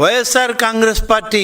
YSR Congress party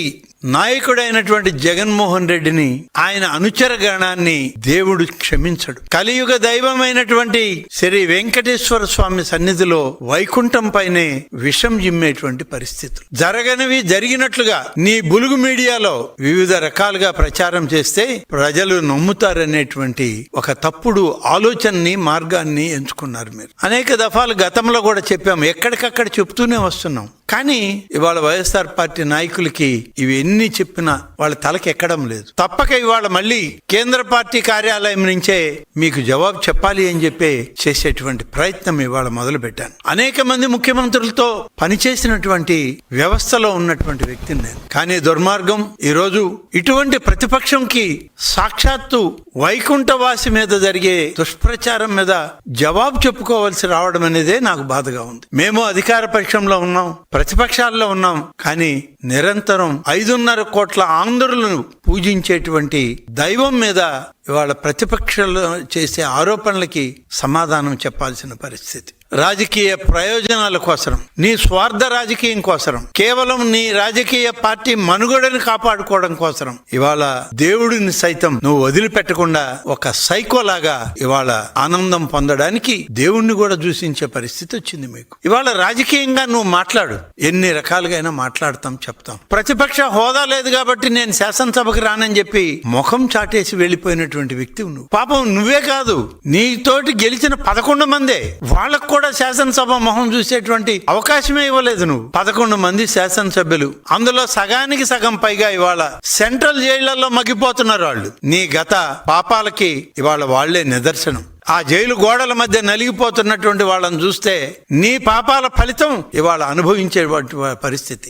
నాయకుడైనటువంటి Jaganmohan రెడ్డిని, ఆయన అనుచర గణాన్ని దేవుడు క్షమించడు. కలియుగ దైవమైనటువంటి శ్రీ వెంకటేశ్వర స్వామి సన్నిధిలో వైకుంఠం పైనే విషం జిమ్మేటువంటి పరిస్థితులు. జరగనివి జరిగినట్లుగా నీ బులుగు మీడియాలో వివిధ రకాలుగా ప్రచారం చేస్తే ప్రజలు నమ్ముతారనేటువంటి ఒక తప్పుడు ఆలోచనని, మార్గాన్ని ఎంచుకున్నారు. మీరు అనేక దఫాలు గతంలో కూడా చెప్పాము, ఎక్కడికక్కడ చెప్తూనే వస్తున్నాం. కానీ ఇవాళ వైఎస్ఆర్ పార్టీ నాయకులకి ఇవి ఎన్ని చెప్పినా వాళ్ళ తలకి ఎక్కడం లేదు. తప్పక ఇవాళ మళ్ళీ కేంద్ర పార్టీ కార్యాలయం నుంచే మీకు జవాబు చెప్పాలి అని చెప్పి చేసేటువంటి ప్రయత్నం ఇవాళ మొదలు పెట్టాను. అనేక మంది ముఖ్యమంత్రులతో పనిచేసినటువంటి వ్యవస్థలో ఉన్నటువంటి వ్యక్తిని నేను. కానీ దుర్మార్గం ఈరోజు ఇటువంటి ప్రతిపక్షంకి సాక్షాత్తు వైకుంఠవాసి మీద జరిగే దుష్ప్రచారం మీద జవాబు చెప్పుకోవాల్సి రావడం అనేదే నాకు బాధగా ఉంది. మేము అధికార పక్షంలో ఉన్నాం, ప్రతిపక్షాల్లో ఉన్నాం. కానీ నిరంతరం 5.5 కోట్ల ఆంధ్రులను పూజించేటువంటి దైవం మీద ఇవాళ ప్రతిపక్షాలు చేసే ఆరోపణలకి సమాధానం చెప్పాల్సిన పరిస్థితి. రాజకీయ ప్రయోజనాల కోసం, నీ స్వార్థ రాజకీయం కోసం, కేవలం నీ రాజకీయ పార్టీ మనుగడని కాపాడుకోవడం కోసం ఇవాళ దేవుడిని సైతం నువ్వు వదిలిపెట్టకుండా ఒక సైకోలాగా ఇవాళ ఆనందం పొందడానికి దేవుణ్ణి కూడా దూషించే పరిస్థితి వచ్చింది మీకు. ఇవాళ రాజకీయంగా నువ్వు మాట్లాడు, ఎన్ని రకాలుగా మాట్లాడతాం, చెప్తాం. ప్రతిపక్ష హోదా లేదు కాబట్టి నేను శాసనసభకు రానని చెప్పి ముఖం చాటేసి వెళ్ళిపోయినటువంటి వ్యక్తి నువ్వు. పాపం నువ్వే కాదు, నీతోటి గెలిచిన 11 మందే, వాళ్ళకు కూడా శాసనసభ మొహం చూసేటువంటి అవకాశమే ఇవ్వలేదు నువ్వు. 11 మంది శాసనసభ్యులు, అందులో సగానికి సగం పైగా ఇవాళ సెంట్రల్ జైళ్లలో మగ్గిపోతున్నారు వాళ్ళు. నీ గత పాపాలకి ఇవాళ వాళ్లే నిదర్శనం. ఆ జైలు గోడల మధ్య నలిగిపోతున్నటువంటి వాళ్ళని చూస్తే నీ పాపాల ఫలితం ఇవాళ అనుభవించే పరిస్థితి.